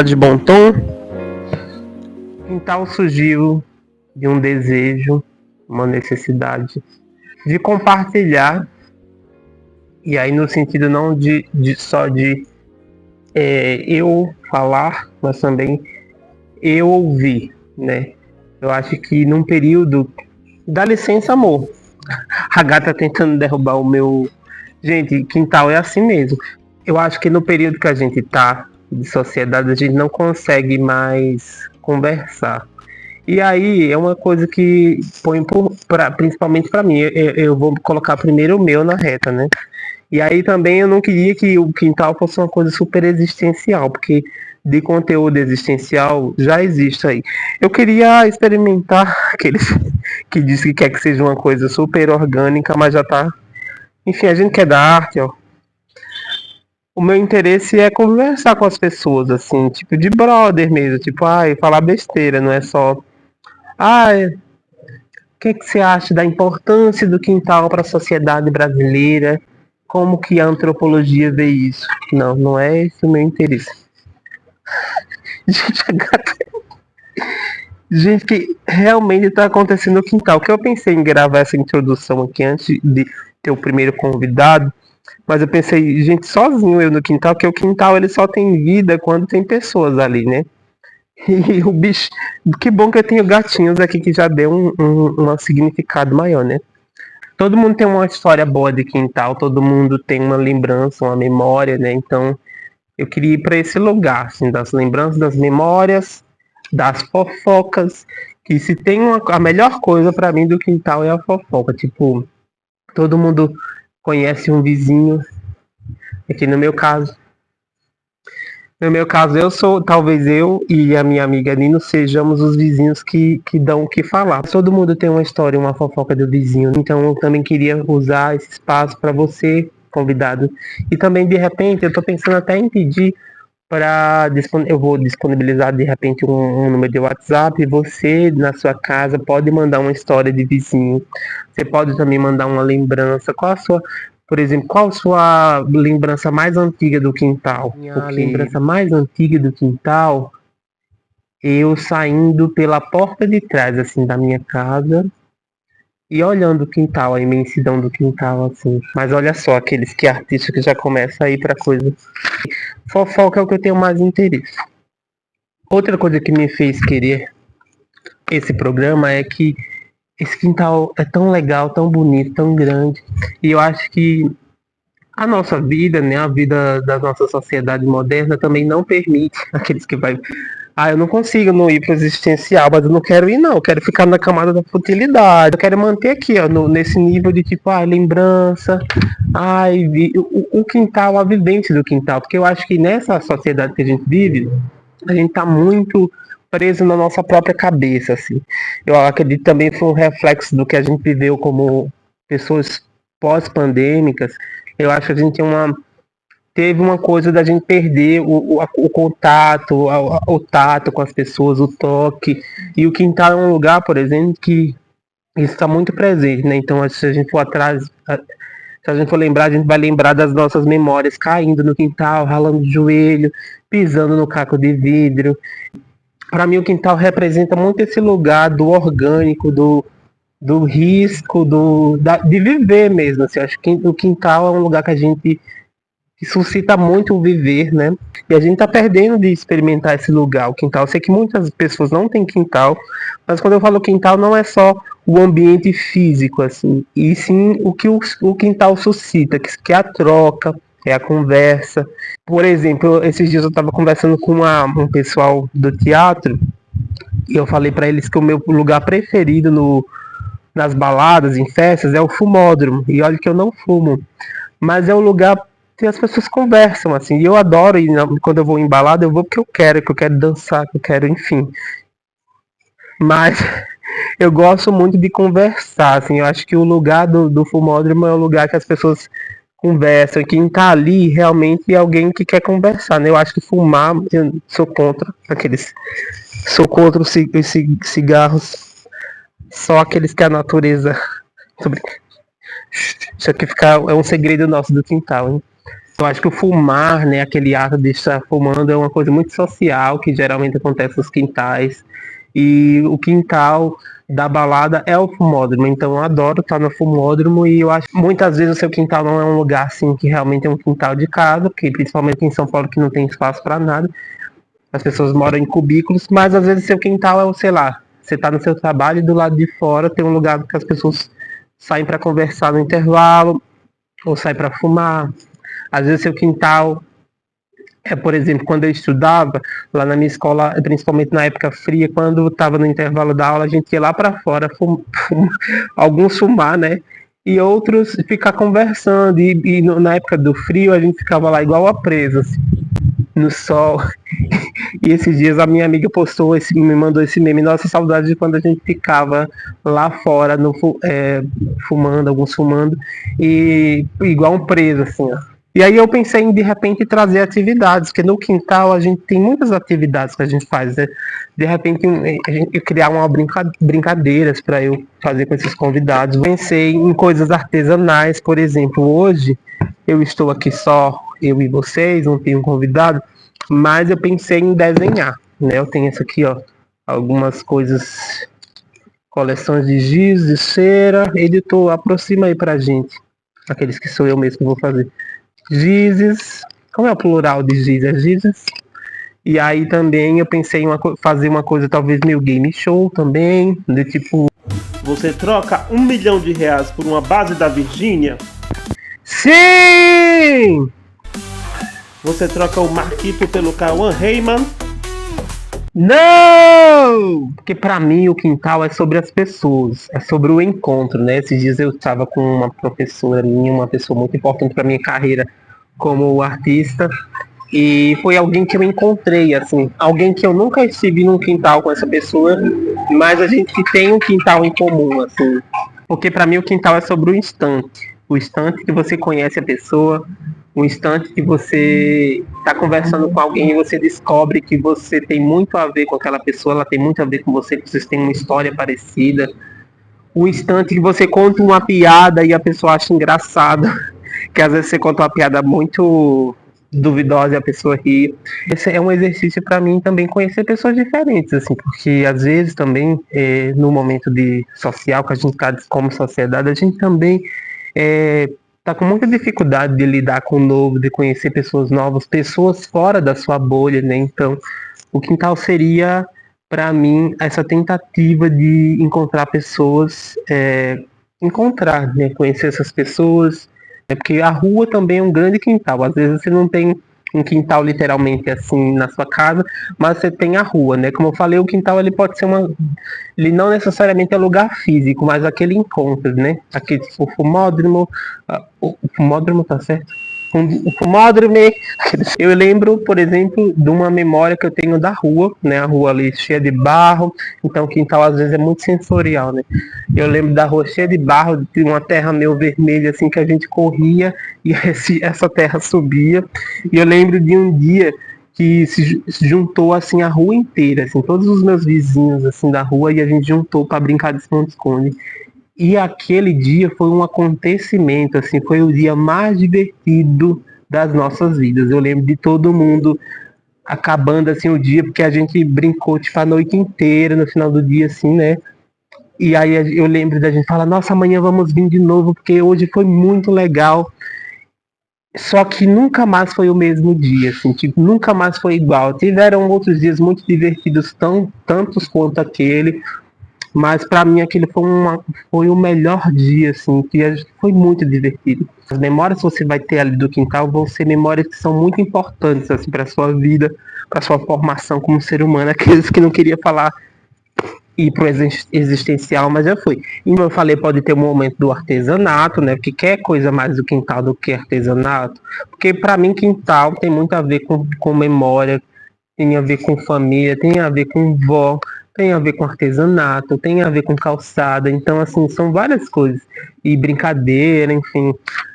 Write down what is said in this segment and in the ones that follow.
tá de bom tom. Quintal surgiu de um desejo, uma necessidade de compartilhar, e aí no sentido não só de eu falar, mas também eu ouvir, né? Eu acho que num período... Dá licença, amor. A gata tentando derrubar o meu... Gente, quintal é assim mesmo. Eu acho que no período que a gente tá de sociedade, a gente não consegue mais conversar. E aí é uma coisa que põe principalmente para mim. Eu vou colocar primeiro o meu na reta, né? E aí também eu não queria que o quintal fosse uma coisa super existencial, porque de conteúdo existencial já existe aí. Eu queria experimentar aqueles que diz que quer que seja uma coisa super orgânica, mas já tá. Enfim, a gente quer da arte, ó. O meu interesse é conversar com as pessoas, assim, tipo de brother mesmo, tipo, ai, falar besteira, não é só. Ai, o que você acha da importância do quintal para a sociedade brasileira? Como que a antropologia vê isso? Não, não é esse o meu interesse. Gente, a gata... Gente, que realmente está acontecendo no quintal. Que eu pensei em gravar essa introdução aqui antes de ter o primeiro convidado, mas eu pensei, gente, sozinho eu no quintal, que o quintal ele só tem vida quando tem pessoas ali, né? E o bicho, que bom que eu tenho gatinhos aqui que já deu um significado maior, né? Todo mundo tem uma história boa de quintal, todo mundo tem uma lembrança, uma memória, né? Então eu queria ir para esse lugar, assim, das lembranças, das memórias, das fofocas. Que se tem a melhor coisa para mim do quintal é a fofoca. Tipo, todo mundo conhece um vizinho. Aqui no meu caso, eu sou, talvez eu e a minha amiga Nino sejamos os vizinhos que dão o que falar. Todo mundo tem uma história, uma fofoca do vizinho, então eu também queria usar esse espaço para você, convidado. E também, de repente, eu estou pensando até em pedir eu vou disponibilizar de repente um número de WhatsApp e você, na sua casa, pode mandar uma história de vizinho. Você pode também mandar uma lembrança. Por exemplo, qual a sua lembrança mais antiga do quintal? Minha lembrança mais antiga do quintal, eu saindo pela porta de trás, assim, da minha casa e olhando o quintal, a imensidão do quintal, assim. Mas olha só, aqueles que artistas que já começam a ir pra coisa. Fofoca é o que eu tenho mais interesse. Outra coisa que me fez querer esse programa é que esse quintal é tão legal, tão bonito, tão grande. E eu acho que a nossa vida, né, a vida da nossa sociedade moderna também não permite aqueles que vai. Ah, eu não consigo não ir para o existencial, mas eu não quero ir, não. Eu quero ficar na camada da futilidade. Eu quero manter aqui, ó, nesse nível de tipo, lembrança, o quintal, a vivência do quintal. Porque eu acho que nessa sociedade que a gente vive, a gente tá muito preso na nossa própria cabeça, assim. Eu acredito também que foi um reflexo do que a gente viveu como pessoas pós-pandêmicas. Eu acho que a gente teve uma coisa da gente perder o contato, o tato com as pessoas, o toque. E o quintal é um lugar, por exemplo, que isso está muito presente, né? Então, se a gente for atrás, se a gente for lembrar, a gente vai lembrar das nossas memórias caindo no quintal, ralando de joelho, pisando no caco de vidro. Para mim, o quintal representa muito esse lugar do orgânico, do risco, de viver mesmo. Assim, acho que o quintal é um lugar que a gente que suscita muito o viver, né? E a gente tá perdendo de experimentar esse lugar, o quintal. Eu sei que muitas pessoas não têm quintal, mas quando eu falo quintal não é só o ambiente físico, assim, e sim o que o quintal suscita, que é a troca, é a conversa. Por exemplo, esses dias eu estava conversando com um pessoal do teatro e eu falei para eles que o meu lugar preferido nas baladas, em festas, é o fumódromo. E olha que eu não fumo, mas é um lugar que as pessoas conversam, assim, e eu adoro ir, quando eu vou em balada, eu vou porque eu quero, que eu quero dançar, que eu quero, enfim. Mas eu gosto muito de conversar, assim, eu acho que o lugar do fumódromo é o lugar que as pessoas conversam, e quem tá ali realmente é alguém que quer conversar, né? Eu acho que fumar, eu sou contra sou contra os cigarros, só aqueles que a natureza... Isso aqui é um segredo nosso do quintal, hein? Eu acho que o fumar, né, aquele ato de estar fumando é uma coisa muito social que geralmente acontece nos quintais. E o quintal da balada é o fumódromo, então eu adoro estar no fumódromo e eu acho que muitas vezes o seu quintal não é um lugar assim que realmente é um quintal de casa, porque principalmente aqui em São Paulo que não tem espaço para nada, as pessoas moram em cubículos, mas às vezes seu quintal é o, sei lá, você está no seu trabalho e do lado de fora tem um lugar que as pessoas saem para conversar no intervalo ou saem para fumar. Às vezes seu quintal por exemplo, quando eu estudava lá na minha escola, principalmente na época fria, quando estava no intervalo da aula, a gente ia lá para fora, alguns fumar, né? E outros ficar conversando. Na época do frio, a gente ficava lá igual a preso, assim, no sol. E esses dias a minha amiga me mandou esse meme. Nossa, saudade de quando a gente ficava lá fora, fumando, alguns fumando, e igual um preso, assim, ó. E aí eu pensei em, de repente, trazer atividades, porque no quintal a gente tem muitas atividades que a gente faz, né? De repente, a gente criar uma brincadeiras para eu fazer com esses convidados. Pensei em coisas artesanais, por exemplo, hoje eu estou aqui só, eu e vocês, não tenho convidado, mas eu pensei em desenhar, né? Eu tenho essa aqui, ó, algumas coisas, coleções de giz, de cera. Editor, aproxima aí pra gente, aqueles que sou eu mesmo que vou fazer. Gizes, como é o plural de giz? É gizes? E aí também eu pensei em fazer uma coisa talvez meio game show também, de tipo... Você troca R$ 1 milhão por uma base da Virgínia? Sim! Você troca o Marquito pelo Cauã Raymond? Não! Porque pra mim o quintal é sobre as pessoas, é sobre o encontro, né? Esses dias eu estava com uma professora minha, uma pessoa muito importante pra minha carreira como artista, e foi alguém que eu encontrei, assim, alguém que eu nunca estive num quintal com essa pessoa, mas a gente tem um quintal em comum, assim. Porque pra mim o quintal é sobre o instante que você conhece a pessoa, o instante que você está conversando com alguém e você descobre que você tem muito a ver com aquela pessoa, ela tem muito a ver com você, que vocês têm uma história parecida. O instante que você conta uma piada e a pessoa acha engraçada, que às vezes você conta uma piada muito duvidosa e a pessoa ri. Esse é um exercício para mim também conhecer pessoas diferentes, assim, porque às vezes também no momento de social que a gente está como sociedade, a gente também tá com muita dificuldade de lidar com o novo, de conhecer pessoas novas, pessoas fora da sua bolha, né? Então, o quintal seria, para mim, essa tentativa de encontrar pessoas, encontrar, né? Conhecer essas pessoas, porque a rua também é um grande quintal. Às vezes você não tem um quintal literalmente assim na sua casa, mas você tem a rua, né? Como eu falei, o quintal ele pode ser ele não necessariamente é lugar físico, mas aquele encontro, né? Aquele o fumódromo, o fumódromo tá certo? O fumódromo. Eu lembro, por exemplo, de uma memória que eu tenho da rua, né? A rua ali cheia de barro, então o quintal às vezes é muito sensorial, né? Eu lembro da rua cheia de barro, de uma terra meio vermelha, assim, que a gente corria e essa terra subia. E eu lembro de um dia que se juntou, assim, a rua inteira, assim, todos os meus vizinhos, assim, da rua, e a gente juntou para brincar de esconde-esconde. E aquele dia foi um acontecimento, assim, foi o dia mais divertido das nossas vidas. Eu lembro de todo mundo acabando, assim, o dia, porque a gente brincou, tipo, a noite inteira, no final do dia, assim, né? E aí eu lembro da gente falar, nossa, amanhã vamos vir de novo, porque hoje foi muito legal. Só que nunca mais foi o mesmo dia, assim, tipo, nunca mais foi igual. Tiveram outros dias muito divertidos, tantos quanto aquele, mas para mim aquele foi o melhor dia, assim, que foi muito divertido. As memórias que você vai ter ali do quintal vão ser memórias que são muito importantes, assim, para sua vida, para sua formação como ser humano. Aqueles que não queria falar ir pro existencial, mas já foi. E como eu falei, pode ter um momento do artesanato, né? Porque quer coisa mais do quintal do que artesanato. Porque para mim quintal tem muito a ver com memória, tem a ver com família, tem a ver com vó, tem a ver com artesanato, tem a ver com calçada. Então, assim, são várias coisas. E brincadeira, enfim,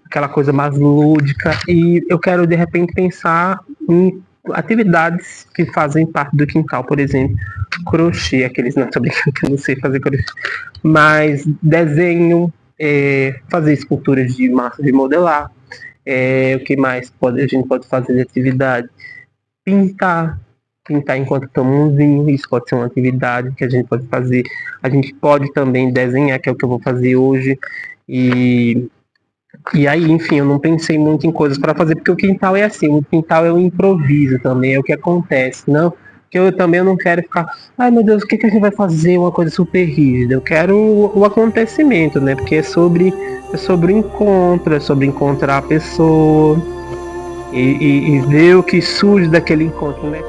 aquela coisa mais lúdica. E eu quero, de repente, pensar em atividades que fazem parte do quintal, por exemplo, crochê, aqueles, não, tô brincando que eu não sei fazer crochê, mas desenho, fazer esculturas de massa de modelar, O que mais a gente pode fazer de atividade? Pintar. Pintar enquanto toma um vinho, isso pode ser uma atividade que a gente pode fazer. A gente pode também desenhar, que é o que eu vou fazer hoje. E aí, enfim, eu não pensei muito em coisas para fazer, porque o quintal é assim, o quintal é o improviso também, é o que acontece, não? Que eu também não quero ficar, ai meu Deus, o que que a gente vai fazer? Uma coisa super rígida. Eu quero o acontecimento, né? Porque é sobre o encontro, é sobre encontrar a pessoa e ver o que surge daquele encontro, né?